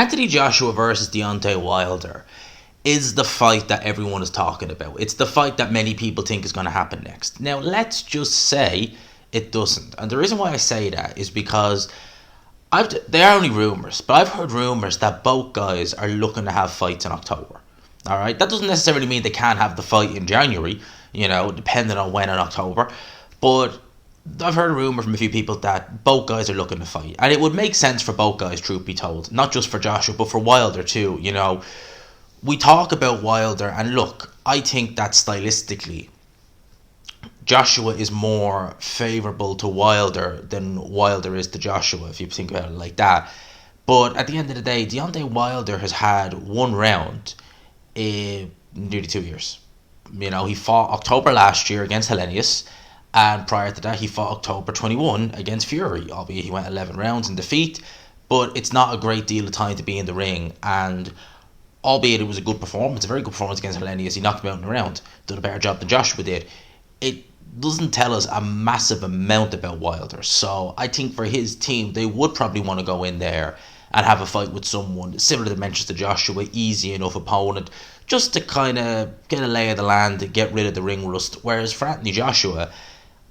Anthony Joshua versus Deontay Wilder is the fight that everyone is talking about. It's the fight that many people think is going to happen next. Now, let's just say it doesn't. And the reason why I say that is because they are only rumours, but I've heard rumours that both guys are looking to have fights in October. All right, that doesn't necessarily mean they can't have the fight in January, depending on when in October. But I've heard a rumour from a few people that both guys are looking to fight. And it would make sense for both guys, truth be told. Not just for Joshua, but for Wilder too, We talk about Wilder, and look, I think that stylistically, Joshua is more favourable to Wilder than Wilder is to Joshua, if you think about it like that. But at the end of the day, Deontay Wilder has had one round in nearly 2 years. He fought October last year against Hellenius, and prior to that, he fought October 21 against Fury, albeit he went 11 rounds in defeat. But it's not a great deal of time to be in the ring, and albeit it was a good performance, a very good performance against Hellenius, he knocked him out in the round, did a better job than Joshua did. It doesn't tell us a massive amount about Wilder. So I think for his team, they would probably want to go in there and have a fight with someone similar to Manchester Joshua, easy enough opponent, just to kind of get a lay of the land and get rid of the ring rust. Whereas for Anthony Joshua,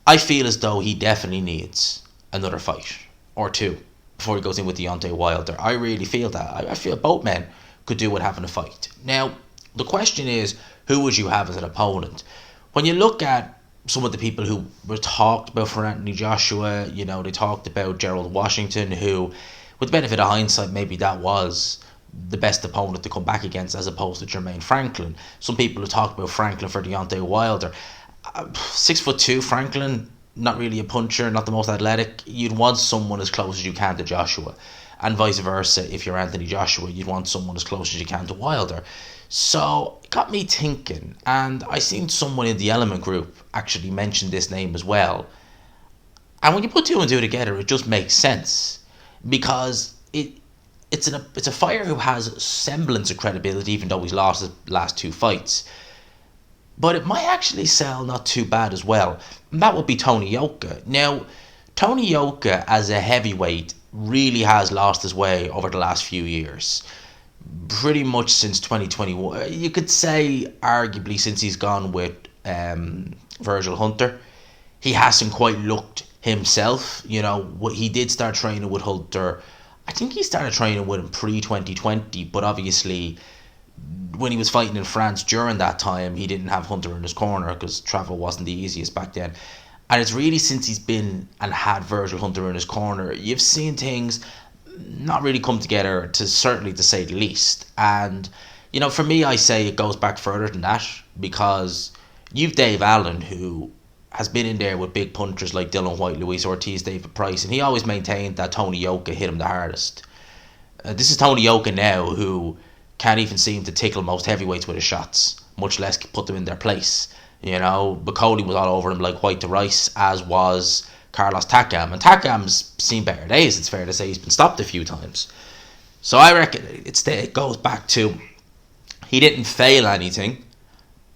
I feel as though he definitely needs another fight or two before he goes in with Deontay Wilder. I really feel that. I feel both men could do with having a fight. Now, the question is, who would you have as an opponent? When you look at some of the people who were talked about for Anthony Joshua, they talked about Gerald Washington, who, with the benefit of hindsight, maybe that was the best opponent to come back against as opposed to Jermaine Franklin. Some people have talked about Franklin for Deontay Wilder. 6'2" Franklin, not really a puncher, not the most athletic. You'd want someone as close as you can to Joshua. And vice versa, if you're Anthony Joshua, you'd want someone as close as you can to Wilder. So it got me thinking, and I seen someone in the Element group actually mention this name as well. And when you put two and two together, it just makes sense, because it's a fighter who has semblance of credibility, even though he's lost his last two fights. But it might actually sell not too bad as well. And that would be Tony Yoka. Now, Tony Yoka as a heavyweight really has lost his way over the last few years. Pretty much since 2021. You could say, arguably, since he's gone with Virgil Hunter. He hasn't quite looked himself. He did start training with Hunter. I think he started training with him pre-2020, but obviously when he was fighting in France during that time, he didn't have Hunter in his corner because travel wasn't the easiest back then. And it's really since he's been and had Virgil Hunter in his corner, you've seen things not really come together, certainly to say the least. And, for me, I say it goes back further than that, because you've Dave Allen, who has been in there with big punchers like Dylan White, Luis Ortiz, David Price, and he always maintained that Tony Yoka hit him the hardest. This is Tony Yoka now, who can't even seem to tickle most heavyweights with his shots, much less put them in their place. Bacoli was all over him like white to rice, as was Carlos Takam. And Takam's seen better days, it's fair to say. He's been stopped a few times. So I reckon it goes back to, he didn't fail anything,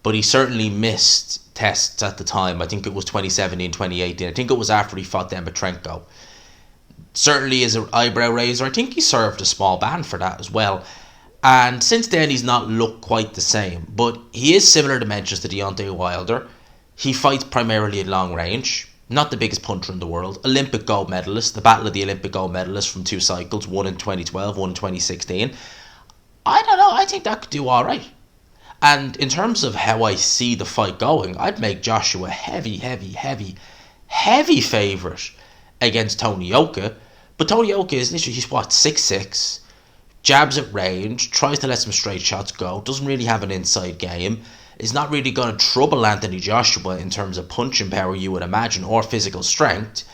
but he certainly missed tests at the time. I think it was 2017, 2018. I think it was after he fought Dembetrenko. Certainly as an eyebrow raiser, I think he served a small ban for that as well. And since then, he's not looked quite the same. But he is similar dimensions to Deontay Wilder. He fights primarily at long range. Not the biggest puncher in the world. Olympic gold medalist. The Battle of the Olympic gold medalists from two cycles. One in 2012, one in 2016. I don't know. I think that could do all right. And in terms of how I see the fight going, I'd make Joshua heavy favourite against Tony Yoka. But Tony Yoka is literally, he's 6'6", jabs at range, tries to let some straight shots go, doesn't really have an inside game, is not really going to trouble Anthony Joshua in terms of punching power, you would imagine, or physical strength.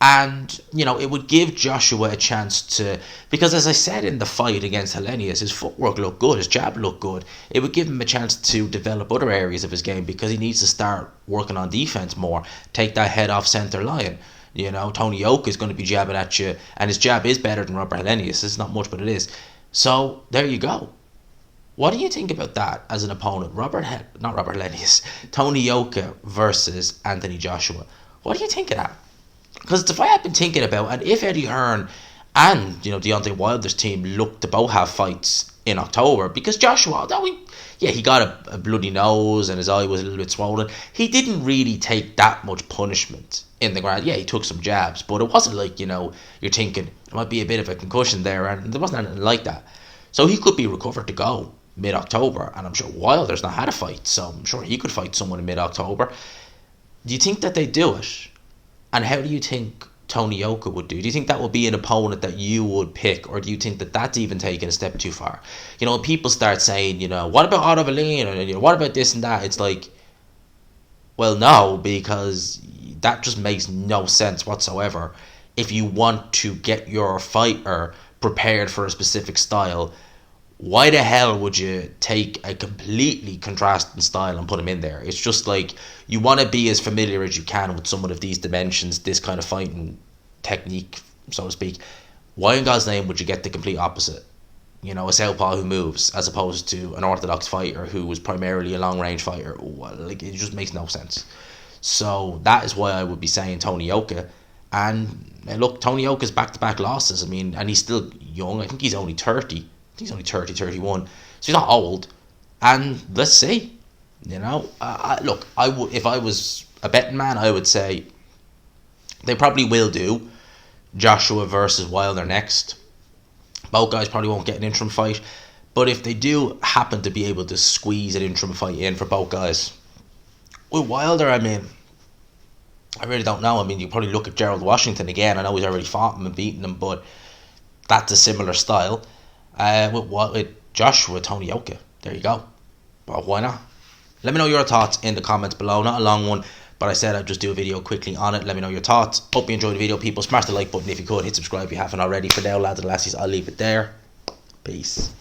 And, it would give Joshua a chance to, because as I said in the fight against Hellenius, his footwork looked good, his jab looked good. It would give him a chance to develop other areas of his game, because he needs to start working on defense more, take that head off center line. Tony Yoka is going to be jabbing at you, and his jab is better than Robert Hellenius. It's not much, but it is. So there you go. What do you think about that as an opponent? Tony Yoka versus Anthony Joshua. What do you think of that? Because it's the fight I've been thinking about, and if Eddie Hearn And, Deontay Wilder's team looked to both have fights in October because Joshua, although he got a bloody nose and his eye was a little bit swollen, he didn't really take that much punishment in the ground. Yeah, he took some jabs, but it wasn't like, you're thinking there might be a bit of a concussion there, and there wasn't anything like that. So he could be recovered to go mid-October, and I'm sure Wilder's not had a fight, so I'm sure he could fight someone in mid-October. Do you think that they do it? And how do you think Tony Yoka would do? Do you think that would be an opponent that you would pick, or do you think that that's even taking a step too far? People start saying, what about Otto Wallin, and what about this and that? It's like, well, no, because that just makes no sense whatsoever. If you want to get your fighter prepared for a specific style, why the hell would you take a completely contrasting style and put him in there? It's just like, you want to be as familiar as you can with someone of these dimensions, this kind of fighting technique, so to speak. Why in God's name would you get the complete opposite? A southpaw who moves, as opposed to an orthodox fighter who was primarily a long-range fighter. Like, it just makes no sense. So that is why I would be saying Tony Yoka. And look, Tony Yoka's back-to-back losses. I mean, and he's still young. I think he's only 30. He's only 30, 31. So he's not old. And let's see. Look, if I was a betting man, I would say they probably will do Joshua versus Wilder next. Both guys probably won't get an interim fight. But if they do happen to be able to squeeze an interim fight in for both guys, with Wilder, I mean, I really don't know. I mean, you probably look at Gerald Washington again. I know he's already fought him and beaten him, but that's a similar style. With Joshua, Tony Yoka, there you go. Well, why not? Let me know your thoughts in the comments below. Not a long one, but I said I'd just do a video quickly on it. Let me know your thoughts. Hope you enjoyed the video, people. Smash the like button if you could. Hit subscribe if you haven't already. For now, lads and lassies, I'll leave it there. Peace.